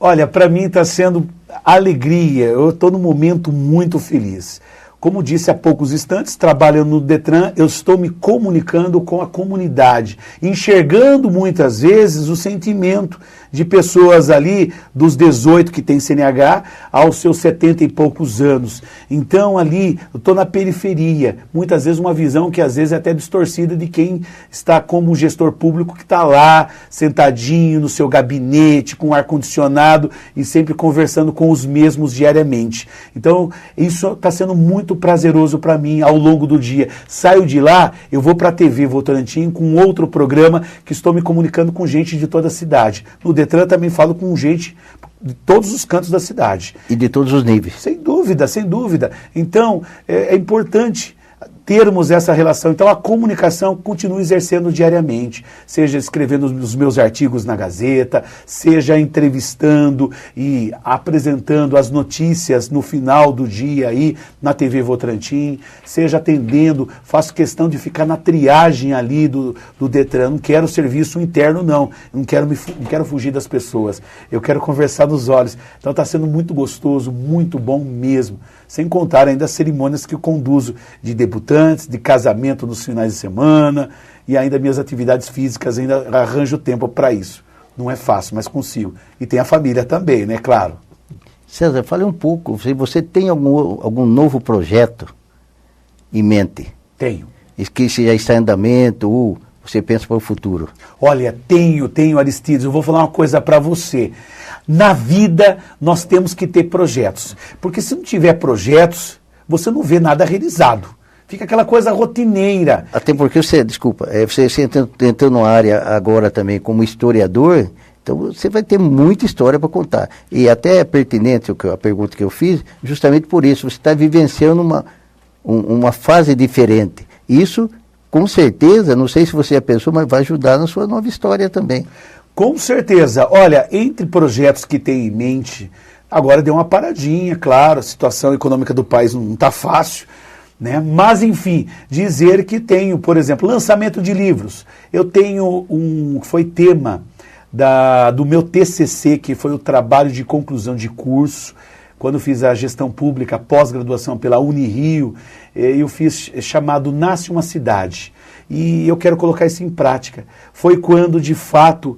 Olha, para mim está sendo alegria, eu estou num momento muito feliz. Como disse há poucos instantes, trabalhando no Detran, eu estou me comunicando com a comunidade, enxergando muitas vezes o sentimento de pessoas ali dos 18 que tem CNH aos seus 70 e poucos anos. Então ali, eu estou na periferia, muitas vezes uma visão que às vezes é até distorcida de quem está como gestor público que está lá, sentadinho no seu gabinete, com ar-condicionado e sempre conversando com os mesmos diariamente. Então isso está sendo muito prazeroso para mim ao longo do dia. Saio de lá, eu vou para a TV Votorantim com outro programa que estou me comunicando com gente de toda a cidade. No Detran também falo com gente de todos os cantos da cidade. E de todos os níveis. Sem dúvida, sem dúvida. Então, é importante termos essa relação. Então, a comunicação continua exercendo diariamente, seja escrevendo os meus artigos na Gazeta, seja entrevistando e apresentando as notícias no final do dia aí na TV Votorantim, seja atendendo, faço questão de ficar na triagem ali do Detran. Não quero serviço interno, não. Não quero fugir das pessoas. Eu quero conversar nos olhos. Então, está sendo muito gostoso, muito bom mesmo. Sem contar ainda as cerimônias que eu conduzo de debutantes, de casamento nos finais de semana e ainda minhas atividades físicas, ainda arranjo tempo para isso. Não é fácil, mas consigo. E tem a família também, né, claro. César, fale um pouco, você tem algum novo projeto em mente? Tenho. Que já está em andamento ou você pensa para o futuro? Olha, tenho, Aristides, eu vou falar uma coisa para você. Na vida, nós temos que ter projetos. Porque se não tiver projetos, você não vê nada realizado. Fica aquela coisa rotineira. Até porque você entrou numa área agora também como historiador, então você vai ter muita história para contar. E até é pertinente a pergunta que eu fiz, justamente por isso. Você está vivenciando uma fase diferente. Isso, com certeza, não sei se você já pensou, mas vai ajudar na sua nova história também. Com certeza. Olha, entre projetos que tem em mente, agora deu uma paradinha, claro, a situação econômica do país não está fácil, né? Mas, enfim, dizer que tenho, por exemplo, lançamento de livros. Eu tenho foi tema do meu TCC, que foi o trabalho de conclusão de curso, quando fiz a gestão pública, pós-graduação pela Unirio, eu fiz chamado Nasce uma Cidade. E eu quero colocar isso em prática. Foi quando, de fato,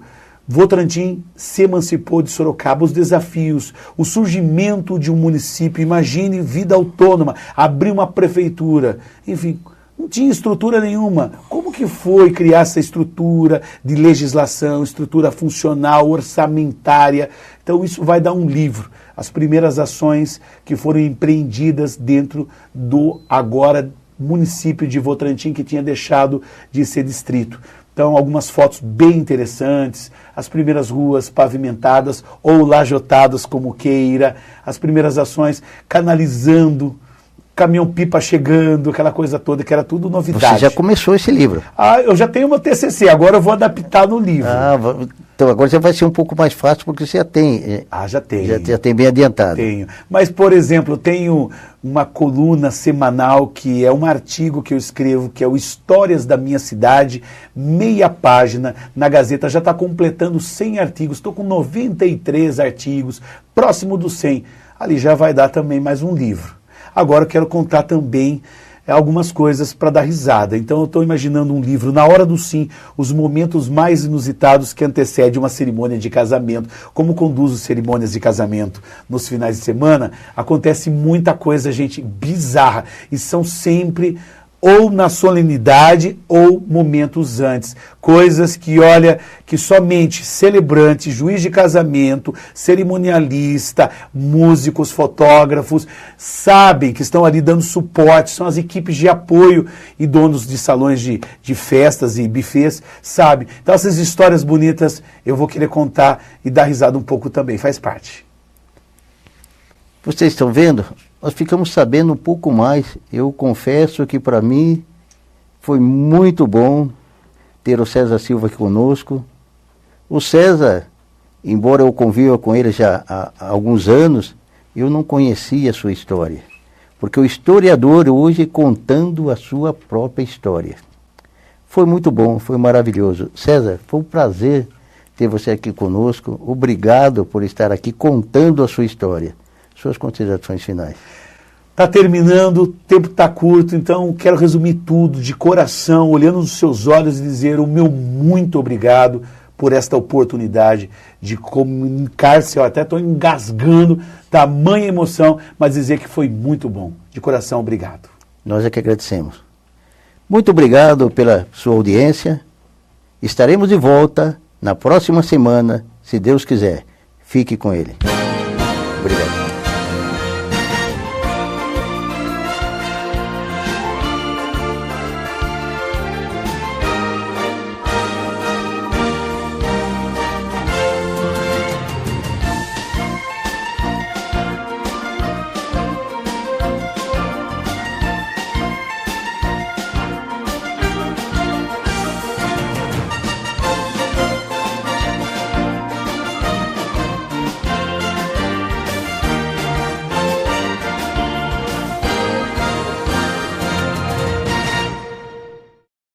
Votorantim se emancipou de Sorocaba, os desafios, o surgimento de um município, imagine vida autônoma, abrir uma prefeitura, enfim, não tinha estrutura nenhuma. Como que foi criar essa estrutura de legislação, estrutura funcional, orçamentária? Então isso vai dar um livro, as primeiras ações que foram empreendidas dentro do agora município de Votorantim, que tinha deixado de ser distrito. Então, algumas fotos bem interessantes, as primeiras ruas pavimentadas ou lajotadas como queira, as primeiras ações canalizando, caminhão-pipa chegando, aquela coisa toda, que era tudo novidade. Você já começou esse livro? Eu já tenho meu TCC, agora eu vou adaptar no livro. Então agora já vai ser um pouco mais fácil, porque você já tem. Já tenho. Já tem bem adiantado. Tenho. Mas, por exemplo, eu tenho uma coluna semanal, que é um artigo que eu escrevo, que é o Histórias da Minha Cidade, meia página, na Gazeta. Já está completando 100 artigos, estou com 93 artigos, próximo dos 100. Ali já vai dar também mais um livro. Agora eu quero contar também algumas coisas para dar risada. Então eu estou imaginando um livro, Na Hora do Sim, os momentos mais inusitados que antecedem uma cerimônia de casamento. Como conduzo cerimônias de casamento nos finais de semana, acontece muita coisa, gente, bizarra. E são sempre ou na solenidade ou momentos antes. Coisas que, olha, que somente celebrante, juiz de casamento, cerimonialista, músicos, fotógrafos, sabem que estão ali dando suporte, são as equipes de apoio e donos de salões de festas e buffets, sabem. Então essas histórias bonitas eu vou querer contar e dar risada um pouco também, faz parte. Vocês estão vendo? Nós ficamos sabendo um pouco mais. Eu confesso que para mim foi muito bom ter o César Silva aqui conosco. O César, embora eu conviva com ele já há alguns anos, eu não conhecia a sua história. Porque o historiador hoje contando a sua própria história. Foi muito bom, foi maravilhoso. César, foi um prazer ter você aqui conosco. Obrigado por estar aqui contando a sua história. Suas considerações finais. Está terminando, o tempo está curto, então quero resumir tudo de coração, olhando nos seus olhos e dizer o meu muito obrigado por esta oportunidade de comunicar-se. Eu até estou engasgando, tamanha emoção, mas dizer que foi muito bom. De coração, obrigado. Nós é que agradecemos. Muito obrigado pela sua audiência. Estaremos de volta na próxima semana, se Deus quiser. Fique com ele. Obrigado.